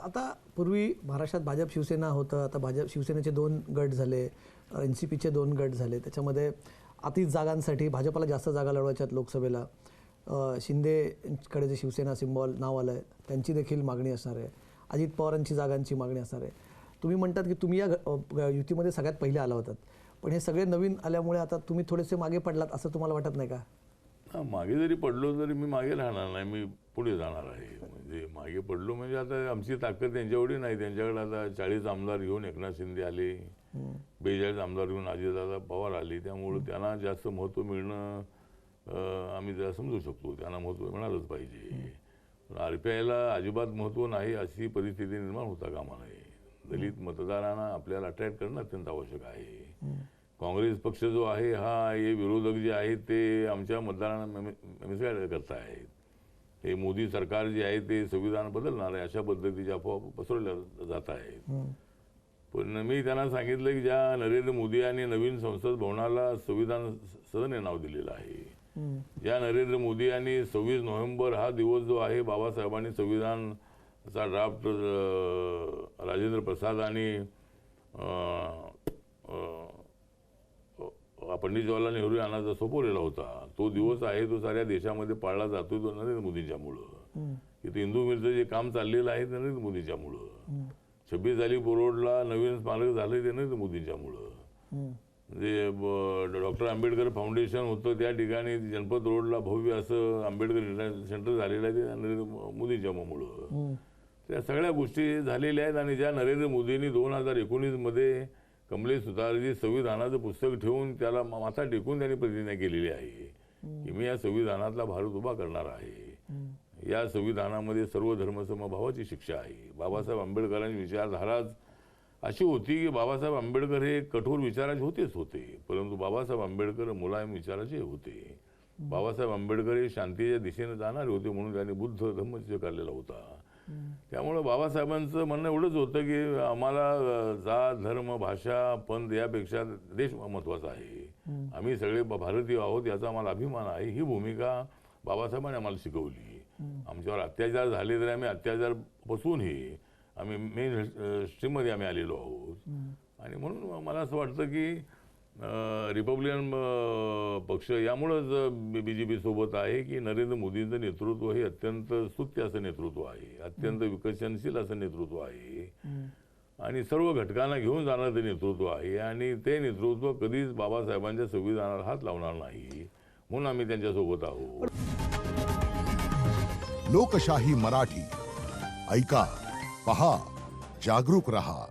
आता पूर्वी महाराष्ट्रात भाजप शिवसेना होतं, आता भाजप शिवसेनेचे 2 गट झाले, NCPचे 2 गट झाले. त्याच्यामध्ये अतिच जागांसाठी भाजपला जास्त जागा लढवायच्यात लोकसभेला. शिंदेकडे जे शिवसेना सिम्बॉल नाव आलं आहे त्यांची देखील मागणी असणार आहे. अजित पवारांची जागांची मागणी असणार आहे. तुम्ही म्हणतात की तुम्ही या युतीमध्ये सगळ्यात पहिले आला होतात, पण हे सगळे नवीन आल्यामुळे आता तुम्ही थोडेसे मागे पडलात असं तुम्हाला वाटत नाही का? मागे जरी पडलो तरी मी मागे राहणार नाही, मी पुढे जाणार आहे. म्हणजे मागे पडलो म्हणजे आता आमची ताकद त्यांच्याएवढी नाही. त्यांच्याकडे आता 40 आमदार घेऊन एकनाथ शिंदे आले, 42 आमदार घेऊन अजितदादा पवार आले. त्यामुळे त्यांना जास्त महत्त्व मिळणं आम्ही जरा समजू शकतो. त्यांना महत्त्व मिळालंच पाहिजे. RPIला अजिबात महत्त्व नाही अशी परिस्थिती निर्माण होता कामा नये. दलित मतदारांना आपल्याला अट्रॅक्ट करणं अत्यंत आवश्यक आहे. काँग्रेस पक्ष जो आहे हा हे विरोधक जे आहेत ते आमच्या मतदारांना मिसगाईड करत आहेत. हे मोदी सरकार जे आहे ते संविधान बदलणार आहे अशा पद्धतीच्या अफवा पसरवल्या जात आहेत. पण मी त्यांना सांगितलं की ज्या नरेंद्र मोदी यांनी नवीन संसद भवनाला संविधान सदन हे नाव दिलेलं आहे, ज्या नरेंद्र मोदी यांनी 26 नोव्हेंबर हा दिवस जो आहे बाबासाहेबांनी संविधानचा ड्राफ्ट राजेंद्र प्रसाद आणि पंडित जवाहरलाल नेहरू यांना जो सोपवलेला होता तो दिवस आहे, तो साऱ्या देशामध्ये पाळला जातो तो नरेंद्र मोदींच्यामुळं. इथे हिंदू मिलचं जे काम चाललेलं आहे ते नरेंद्र मोदींच्यामुळं. 26 अलीपूर रोडला नवीन स्मारक झालं ते नरेंद्र मोदींच्यामुळं. जे डॉक्टर आंबेडकर फाउंडेशन होतं त्या ठिकाणी जनपद रोडला भव्य असं आंबेडकर इंटरनॅशनल सेंटर झालेलं आहे ते नरेंद्र मोदींच्यामुळं. त्या सगळ्या गोष्टी झालेल्या आहेत. आणि ज्या नरेंद्र मोदींनी 2019मध्ये कमलेश सुतारजी संविधानाचं पुस्तक ठेवून त्याला माथा टेकून त्यांनी प्रतिज्ञा केलेली आहे की मी या संविधानातला भारत उभा करणार आहे. या संविधानामध्ये सर्व धर्मसमभावाची शिक्षा आहे. बाबासाहेब आंबेडकरांची विचारधाराच अशी होती की बाबासाहेब आंबेडकर हे कठोर विचाराचे होतेच होते, परंतु बाबासाहेब आंबेडकर मुलायम विचाराचे होते. बाबासाहेब आंबेडकर हे शांतीच्या दिशेने जाणारे होते म्हणून त्यांनी बुद्ध धम्म स्वीकारलेला होता. त्यामुळं बाबासाहेबांचं म्हणणं एवढंच होतं की आम्हाला जात धर्म भाषा पंथ यापेक्षा देश महत्त्वाचा आहे. आम्ही सगळे भारतीय आहोत याचा आम्हाला अभिमान आहे. ही भूमिका बाबासाहेबांनी आम्हाला शिकवली. आमच्यावर अत्याचार झाले तरी आम्ही अत्याचार बसूनही आम्ही मेन स्ट्रीममध्ये आम्ही आलेलो आहोत. आणि म्हणून मला असं वाटतं की रिपब्लिकन पक्ष यामुळंच BJP सोबत आहे की नरेंद्र मोदींचं नेतृत्व हे अत्यंत स्तुत्य असं नेतृत्व आहे, अत्यंत विकसनशील असं नेतृत्व आहे आणि सर्व घटकांना घेऊन जाणारं ते नेतृत्व आहे. आणि ते नेतृत्व कधीच बाबासाहेबांच्या संविधानाला हात लावणार नाही म्हणून आम्ही त्यांच्यासोबत आहोत. लोकशाही मराठी ऐका, पहा, जागरूक रहा.